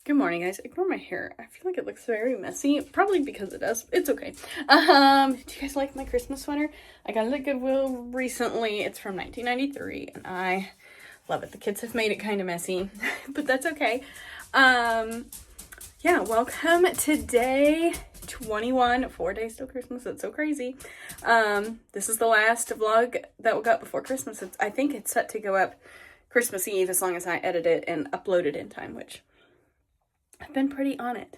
Good morning, guys. Ignore my hair. I feel like it looks very messy. Probably because it does. It's okay. Do you guys like my Christmas sweater? I got it at Goodwill recently. It's from 1993, and I love it. The kids have made it kind of messy, but that's okay. Yeah, welcome to day 21. 4 days till Christmas. It's so crazy. This is the last vlog that will go up before Christmas. I think it's set to go up Christmas Eve as long as I edit it and upload it in time, which I've been pretty on it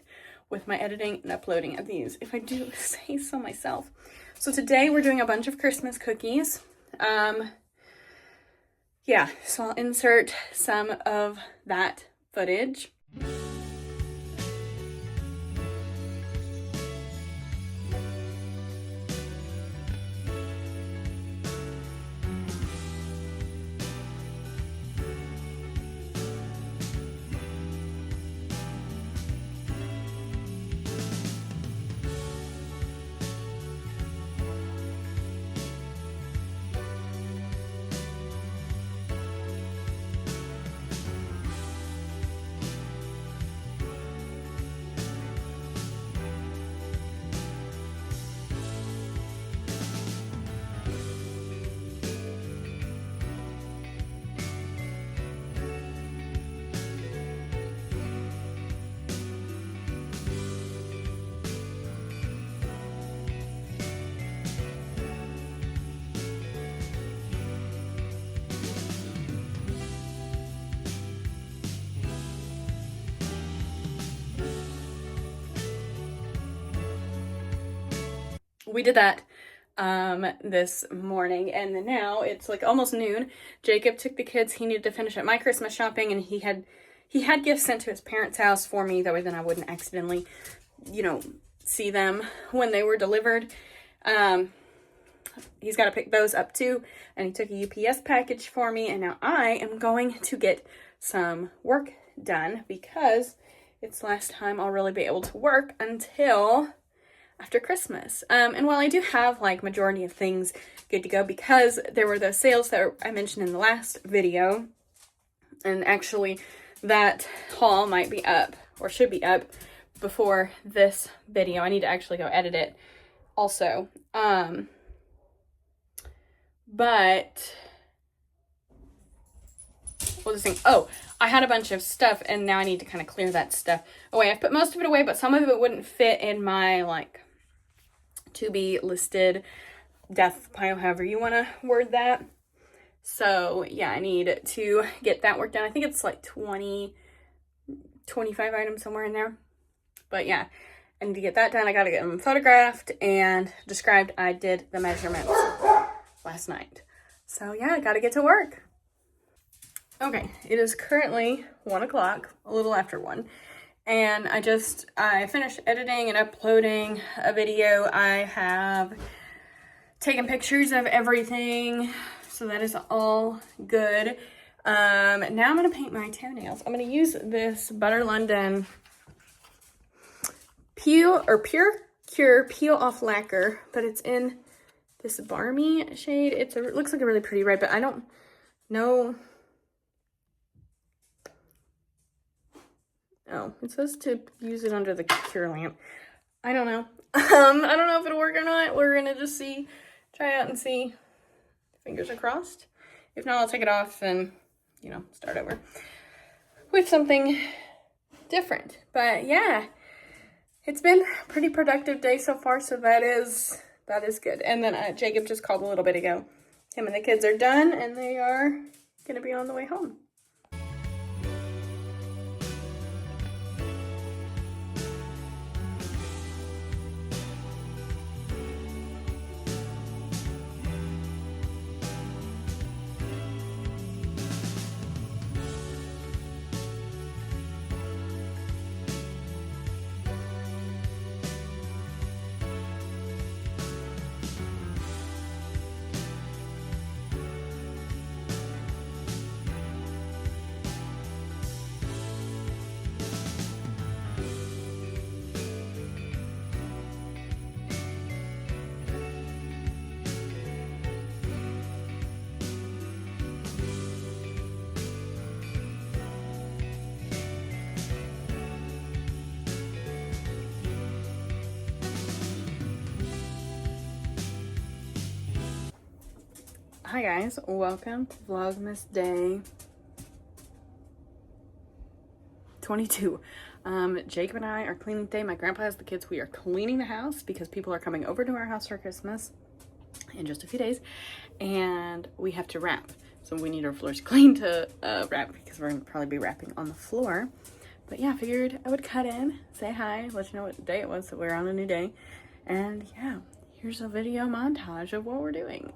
with my editing and uploading of these, if I do say so myself. So today we're doing a bunch of Christmas cookies. Yeah, so I'll insert some of that footage. We did that this morning, and then now it's like almost noon. Jacob took the kids. He needed to finish up my Christmas shopping, and he had gifts sent to his parents' house for me, that way then I wouldn't accidentally, see them when they were delivered. He's got to pick those up too, and he took a UPS package for me, and now I am going to get some work done because it's the last time I'll really be able to work until after Christmas. And while I do have like majority of things good to go, because there were those sales that I mentioned in the last video, and actually that haul might be up or should be up before this video. I need to actually go edit it also. But what was I saying? Oh, I had a bunch of stuff, and now I need to kind of clear that stuff away. I've put most of it away, but some of it wouldn't fit in my like to be listed death pile, however you want to word that. So yeah, I need to get that work done. I think it's like 25 items somewhere in there. But yeah, I need to get that done. I got to get them photographed and described. I did the measurements last night. So yeah, I got to get to work. Okay, it is currently 1 o'clock, a little after 1. And I finished editing and uploading a video. I have taken pictures of everything, so that is all good. Now I'm going to paint my toenails. I'm going to use this Butter London Pure Peel Off Lacquer, but it's in this Barmy shade. It looks like a really pretty red, but I don't know. Oh, it says to use it under the cure lamp. I don't know. I don't know if it'll work or not. We're gonna just try out and see. Fingers are crossed. If not, I'll take it off and, start over with something different. But yeah, it's been a pretty productive day so far, so that is good. And then Jacob just called a little bit ago. Him and the kids are done, and they are gonna be on the way home. Hi guys, welcome to Vlogmas Day 22. Jacob and I are cleaning today. My grandpa has the kids. We are cleaning the house because people are coming over to our house for Christmas in just a few days, and we have to wrap. So we need our floors clean to wrap because we're gonna probably be wrapping on the floor. But yeah, I figured I would cut in, say hi, let you know what day it was, so we're on a new day. And yeah, here's a video montage of what we're doing.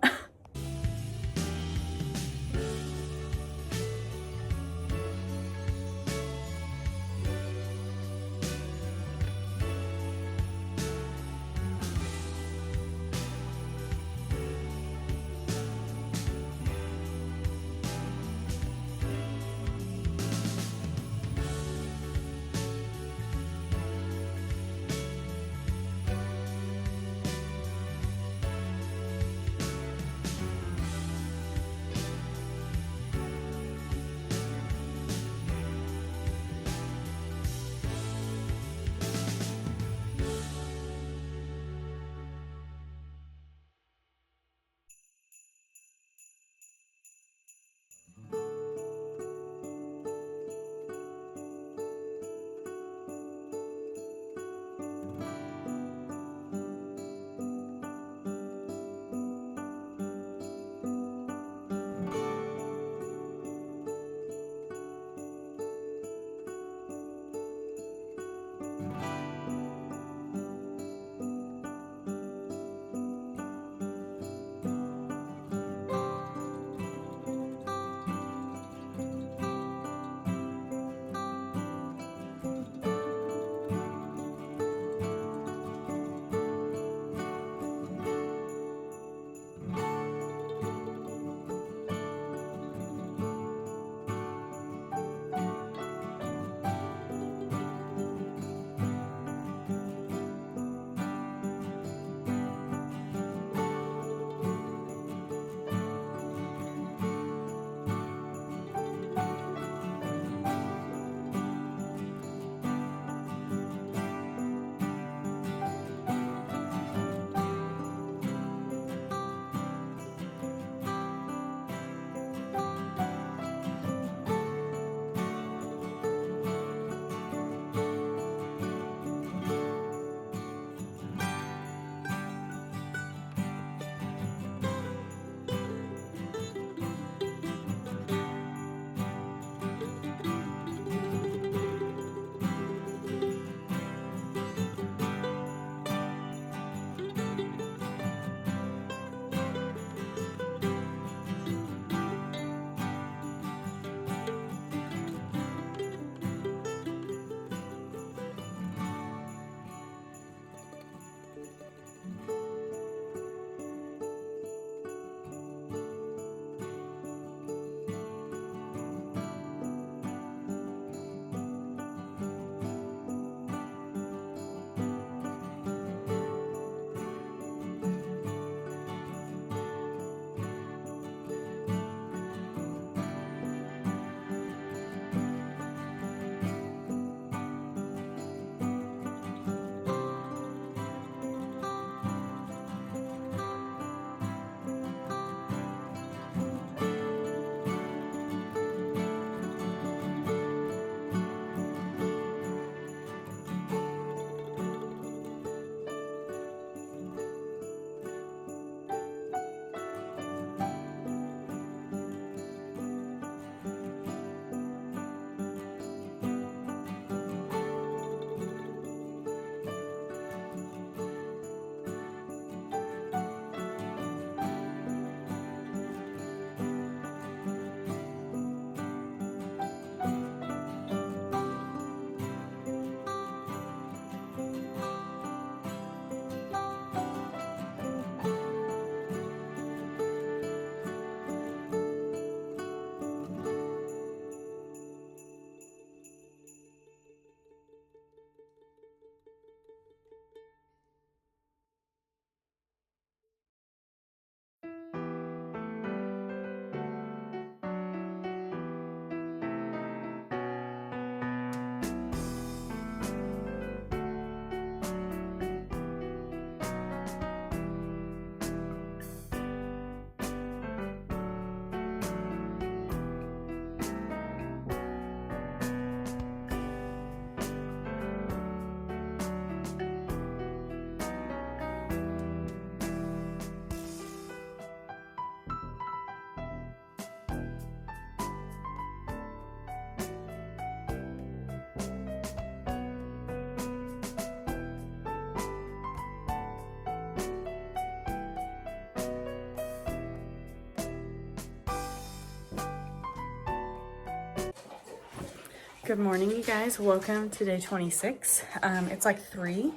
Good morning, you guys. Welcome to day 26. It's like 3.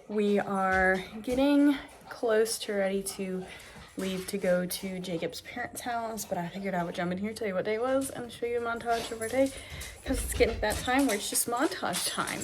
We are getting close to ready to leave to go to Jacob's parents' house, but I figured I would jump in here, tell you what day it was, and show you a montage of our day, because it's getting to that time where it's just montage time.